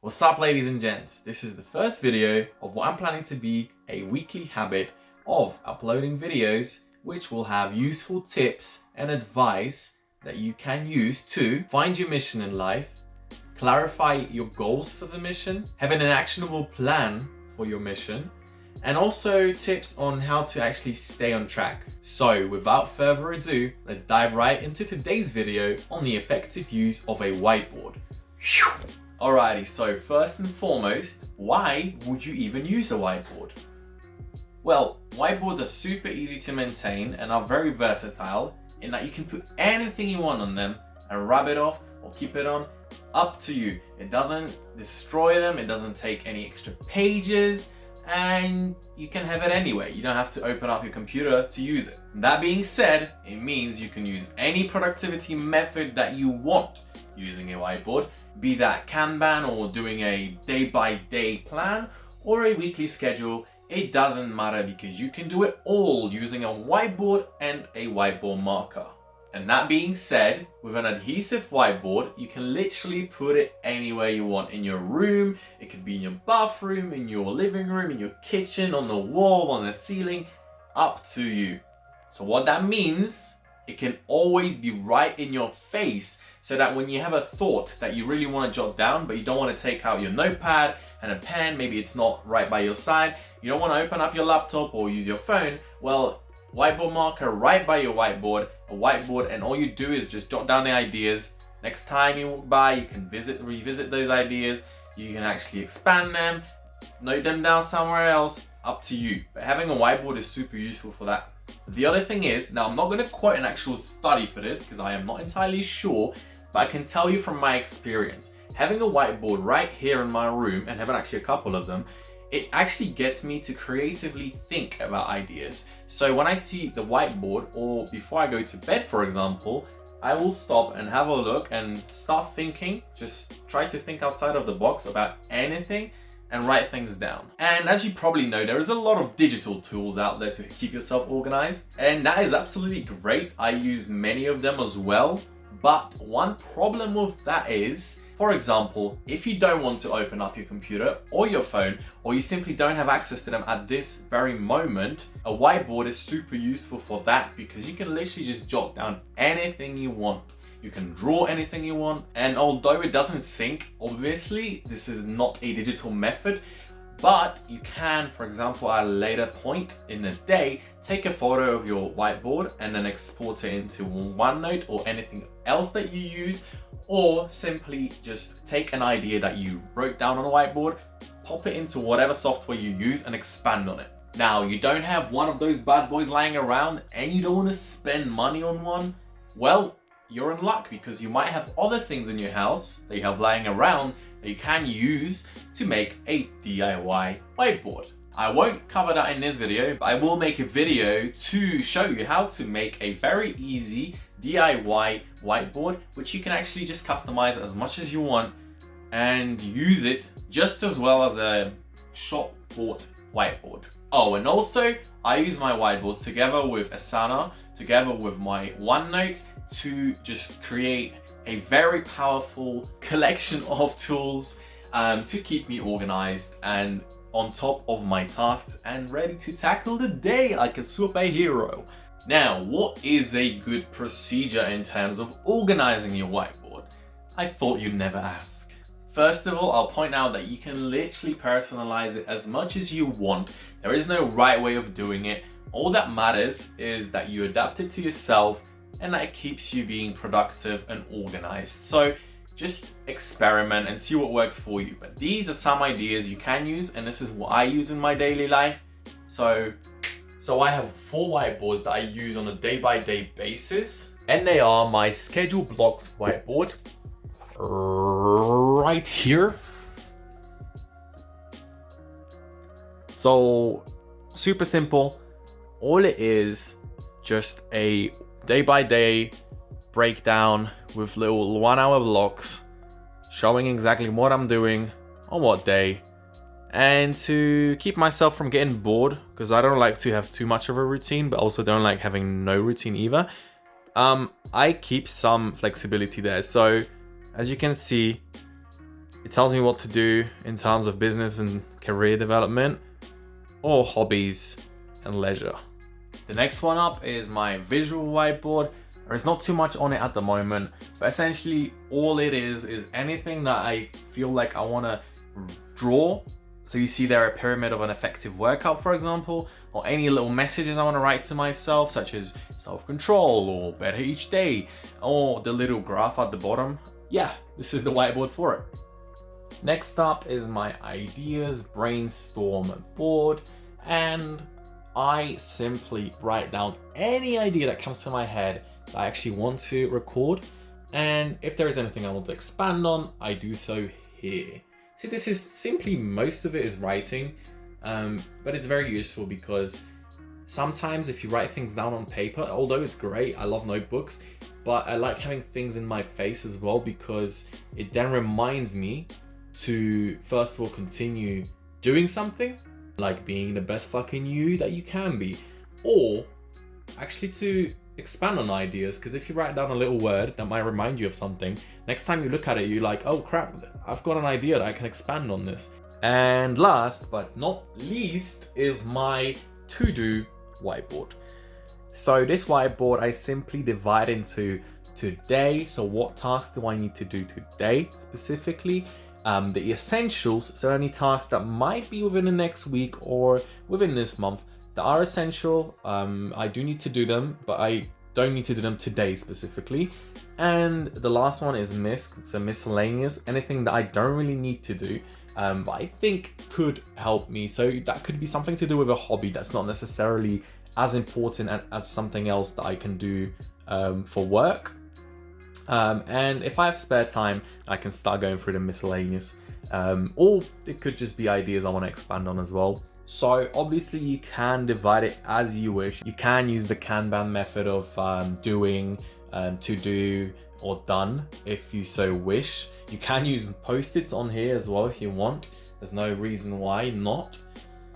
What's up, ladies and gents? This is the first video of what I'm planning to be a weekly habit of uploading videos which will have useful tips and advice that you can use to find your mission in life, clarify your goals for the mission, having an actionable plan for your mission, and also tips on how to actually stay on track. So without further ado, let's dive right into today's video on the effective use of a whiteboard. Alrighty, so first and foremost, why would you even use a whiteboard? Well, whiteboards are super easy to maintain and are very versatile in that you can put anything you want on them and rub it off or keep it on, up to you. It doesn't destroy them, it doesn't take any extra pages, and you can have it anyway. You don't have to open up your computer to use it. That being said, it means you can use any productivity method that you want using a whiteboard, be that Kanban or doing a day-by-day plan or a weekly schedule. It doesn't matter because you can do it all using a whiteboard and a whiteboard marker. And that being said, with an adhesive whiteboard, you can literally put it anywhere you want in your room. It could be in your bathroom, in your living room, in your kitchen, on the wall, on the ceiling, up to you. So what that means, it can always be right in your face, so that when you have a thought that you really want to jot down, but you don't want to take out your notepad and a pen, maybe it's not right by your side, you don't want to open up your laptop or use your phone, well, whiteboard marker right by your whiteboard, and all you do is just jot down the ideas. Next time you walk by, you can revisit those ideas, you can actually expand them, note them down somewhere else, up to you. But having a whiteboard is super useful for that. The other thing is, now I'm not going to quote an actual study for this because I am not entirely sure, but I can tell you from my experience, having a whiteboard right here in my room, and having actually a couple of them, it actually gets me to creatively think about ideas. So when I see the whiteboard, or before I go to bed, for example, I will stop and have a look and start thinking, just try to think outside of the box about anything and write things down. And as you probably know, there is a lot of digital tools out there to keep yourself organized, and that is absolutely great. I use many of them as well. But one problem with that is, for example, if you don't want to open up your computer or your phone, or you simply don't have access to them at this very moment, a whiteboard is super useful for that because you can literally just jot down anything you want. You can draw anything you want, and although it doesn't sync, obviously, this is not a digital method, but you can, for example, at a later point in the day, take a photo of your whiteboard and then export it into OneNote or anything else that you use, or simply just take an idea that you wrote down on a whiteboard, pop it into whatever software you use and expand on it. Now, you don't have one of those bad boys lying around and you don't want to spend money on one, well, you're in luck because you might have other things in your house that you have lying around that you can use to make a DIY whiteboard. I won't cover that in this video, but I will make a video to show you how to make a very easy DIY whiteboard, which you can actually just customize as much as you want and use it just as well as a shop bought whiteboard. Oh, and also I use my whiteboards together with Asana, together with my OneNote, to just create a very powerful collection of tools to keep me organized and on top of my tasks and ready to tackle the day like a superhero. Now, what is a good procedure in terms of organizing your whiteboard? I thought you'd never ask. First of all, I'll point out that you can literally personalize it as much as you want. There is no right way of doing it. All that matters is that you adapt it to yourself and that it keeps you being productive and organized. So just experiment and see what works for you. But these are some ideas you can use, and this is what I use in my daily life. So I have 4 whiteboards that I use on a day-by-day basis, and they are my schedule blocks whiteboard right here. So super simple. All it is, just a day-by-day breakdown with little 1-hour blocks showing exactly what I'm doing on what day, and to keep myself from getting bored, because I don't like to have too much of a routine, but also don't like having no routine either. I keep some flexibility there. So as you can see, It tells me what to do in terms of business and career development, or hobbies and leisure. The next one up is my visual whiteboard. There's not too much on it at the moment, but essentially all it is anything that I feel like I want to draw. So you see there a pyramid of an effective workout, for example, or any little messages I want to write to myself, such as self-control or better each day, or the little graph at the bottom. Yeah, this is the whiteboard for it. Next up is my ideas brainstorm board, and I simply write down any idea that comes to my head that I actually want to record, and if there is anything I want to expand on, I do so here. See, this is simply, most of it is writing, but it's very useful because sometimes if you write things down on paper, although it's great, I love notebooks, but I like having things in my face as well because it then reminds me to, first of all, continue doing something, like being the best fucking you that you can be, or actually to expand on ideas, because if you write down a little word that might remind you of something, next time you look at it, you're like, oh crap, I've got an idea that I can expand on this. And last but not least is my to-do whiteboard. So this whiteboard, I simply divide into today. So what tasks do I need to do today specifically? The essentials, so any tasks that might be within the next week or within this month that are essential. I do need to do them, but I don't need to do them today specifically. And the last one is so miscellaneous, anything that I don't really need to do, but I think could help me. So that could be something to do with a hobby that's not necessarily as important as something else that I can do for work. And if I have spare time, I can start going through the miscellaneous, or it could just be ideas I want to expand on as well. So obviously you can divide it as you wish. You can use the Kanban method of doing, to do, or done if you so wish. You can use post-its on here as well if you want. There's no reason why not.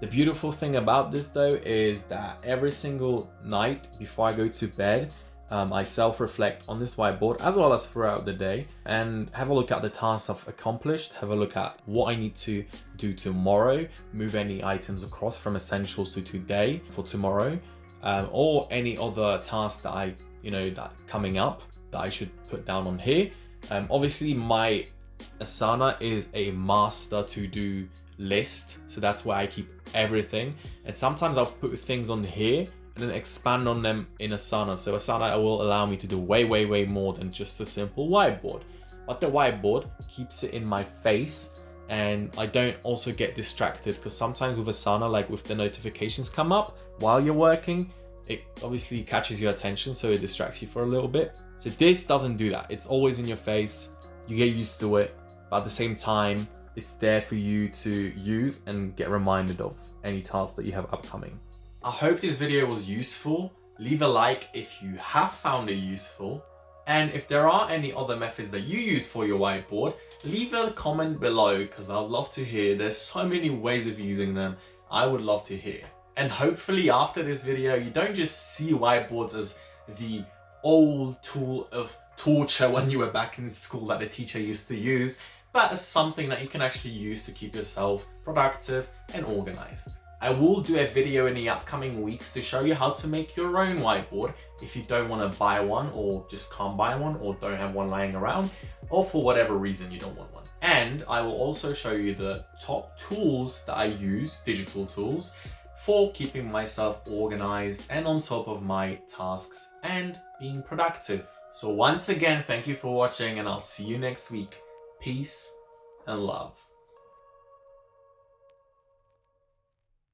The beautiful thing about this though is that every single night before I go to bed, I self-reflect on this whiteboard as well as throughout the day and have a look at the tasks I've accomplished, have a look at what I need to do tomorrow, move any items across from essentials to today for tomorrow, or any other tasks that that coming up that I should put down on here. Obviously my Asana is a master to-do list, so that's where I keep everything, and sometimes I'll put things on here and then expand on them in Asana. So Asana will allow me to do way more than just a simple whiteboard. But the whiteboard keeps it in my face and I don't also get distracted, because sometimes with Asana, like with the notifications come up while you're working, it obviously catches your attention, so it distracts you for a little bit. So this doesn't do that. It's always in your face. You get used to it, but at the same time, it's there for you to use and get reminded of any tasks that you have upcoming. I hope this video was useful. Leave a like if you have found it useful. And if there are any other methods that you use for your whiteboard, leave a comment below because I'd love to hear. There's so many ways of using them. I would love to hear. And hopefully after this video, you don't just see whiteboards as the old tool of torture when you were back in school that a teacher used to use, but as something that you can actually use to keep yourself productive and organized. I will do a video in the upcoming weeks to show you how to make your own whiteboard if you don't want to buy one, or just can't buy one, or don't have one lying around, or for whatever reason you don't want one. And I will also show you the top tools that I use, digital tools, for keeping myself organized and on top of my tasks and being productive. So once again, thank you for watching and I'll see you next week. Peace and love.